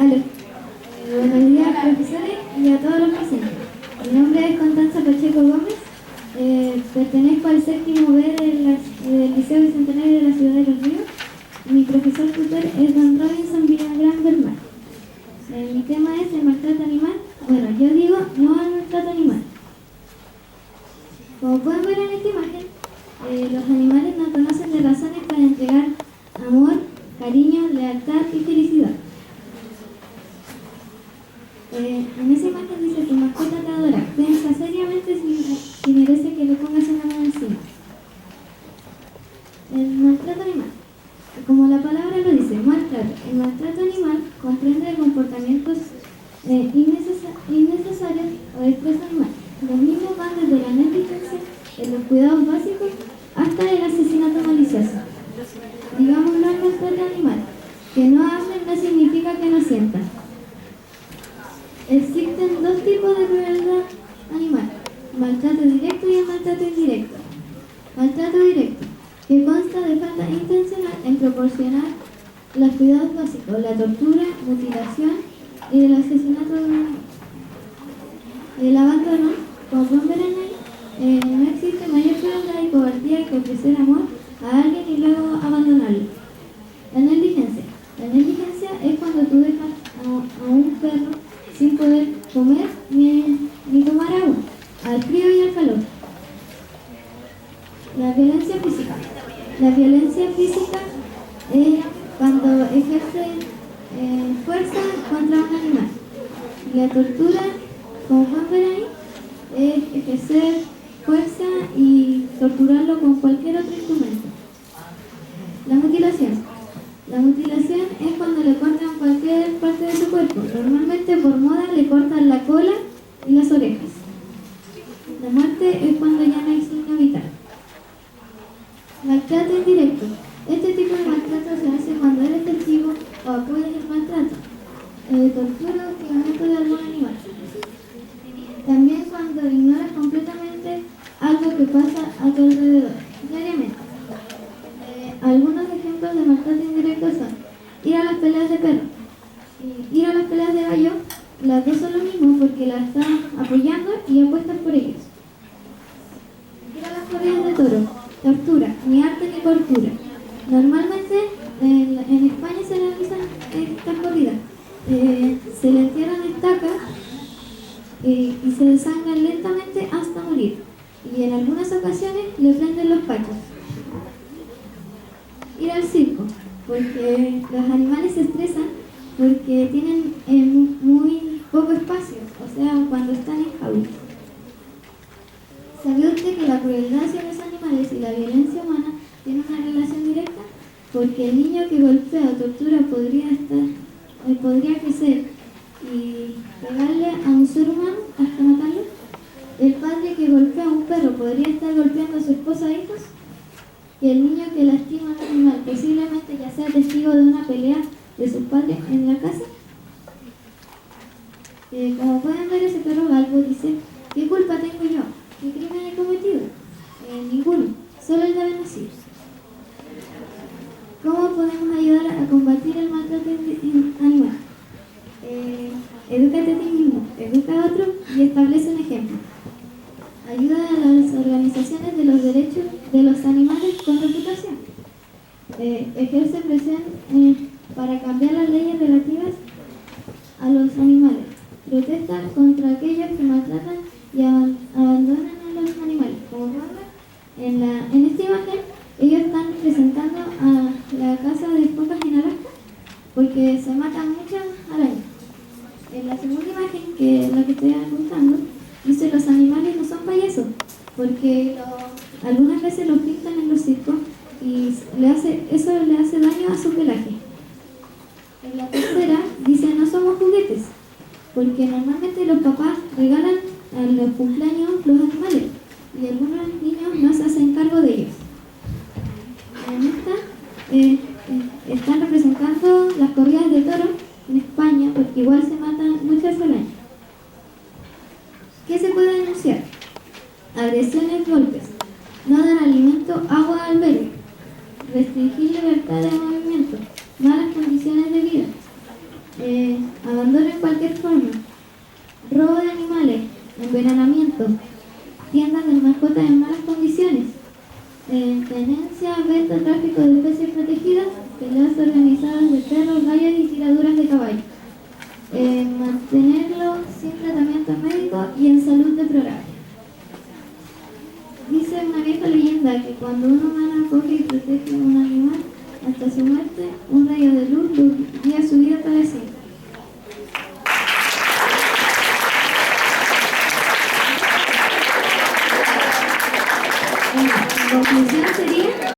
Aló. Buenos días, profesores y a todos los presentes. Mi nombre es Constanza Pacheco Gómez. Pertenezco al séptimo B del Liceo Bicentenario de la Ciudad de Los Ríos. Mi profesor tutor es don Robinson Villagrán Bernal. Mi tema es el maltrato animal. Bueno, yo digo no al maltrato animal. Como pueden ver en esta imagen, los animales no conocen de razones para entregar amor, cariño, lealtad y felicidad. En esa imagen dice: tu mascota te adora. Piensa seriamente si merece que le pongas una mano encima. El maltrato animal. Como la palabra lo dice, maltrato. El maltrato animal comprende comportamientos innecesarios o estrés animal. Los mismos van desde la negligencia en los cuidados básicos hasta el asesinato malicioso. Digamos no al maltrato animal. Que no hablen no significa que no sientan. Existen dos tipos de crueldad animal: maltrato directo y el maltrato indirecto. Maltrato directo, que consta de falta intencional en proporcionar los cuidados básicos, la tortura, mutilación y el asesinato de un animal. El abandono, como pueden ver ahí, no existe mayor crueldad y cobardía que ofrecer amor a alguien y luego abandonarlo. La negligencia. La negligencia es cuando tú dejas a un perro sin poder comer ni tomar agua, al frío y al calor. La violencia física. La violencia física es cuando ejerce fuerza contra un animal. La tortura, como pueden ver ahí, es ejercer fuerza y torturarlo con cualquier otro instrumento. La mutilación. La mutilación es cuando le cortan cualquier parte de su cuerpo. Normalmente por moda le cortan la cola y las orejas. La muerte es cuando ya no hay signo vital. Maltrato indirecto. Este tipo de maltrato se hace cuando eres testigo o apoyas el maltrato, tortura o hostigamiento de algún animal. También cuando ignoras completamente algo que pasa a tu alrededor diariamente. Algunos ejemplos de maltrato indirecto son ir a las peleas de perros, ir a las peleas de gallo. Las dos son lo mismo porque las estás apoyando y apuestas por ellos. Ir a las corridas de toro, tortura, ni arte ni tortura. Normalmente en España se realizan estas corridas. Se le entierran estacas y se desangran lentamente hasta morir. Y en algunas ocasiones le prenden los pachos. Ir al circo, porque los animales se estresan porque tienen muy poco espacio, o sea, cuando están en jaulas. ¿Sabía usted que la crueldad hacia los animales y la violencia humana tienen una relación directa? Porque el niño que golpea o tortura podría crecer y pegarle a un ser humano hasta matarlo. El padre que golpea a un perro podría estar golpeando a su esposa e hijos. Y el niño que lastima a un animal posiblemente ya sea testigo de una pelea de sus padres en la casa. Como pueden ver, ese perro galgo dice: ¿qué culpa tengo yo? ¿Qué crimen he cometido? Ninguno, solo el de haber nacido. ¿Cómo podemos ayudar a combatir el maltrato animal? Edúcate a ti mismo, educa a otro y establece un ejemplo. Ayuda a las organizaciones de los derechos de los animales con reputación. Ejerce presión para cambiar las leyes relativas a los animales. Protesta contra aquellos que maltratan y abandonan a los animales. Como pueden ver, en esta imagen, ellos están presentando a la caza de focas en Alaska porque se matan muchas arañas. En la segunda imagen, que es la que estoy apuntando, dice: los animales no son payasos, porque algunas veces los pintan en los circos y eso le hace daño a su pelaje. En la tercera dice: no somos juguetes, porque normalmente los papás regalan a los cumpleaños los animales y algunos niños no se hacen cargo de ellos. En esta están representando las corridas de toros en España, porque igual se matan muchas al año. ¿Qué se puede denunciar? Agresiones, golpes, no dar alimento, agua al albergue, restringir libertad de movimiento, malas condiciones de vida, abandono en cualquier forma, robo de animales, envenenamiento, tiendas de mascotas en malas condiciones, tenencia, venta, tráfico de especies protegidas, peleas organizadas de perros, gallos y tiraduras de caballo, mantenerlo sin tratamiento médico y en salud deplorable. Dice una vieja leyenda que cuando un humano acoge y protege a un animal hasta su muerte, un rayo de luz guía su vida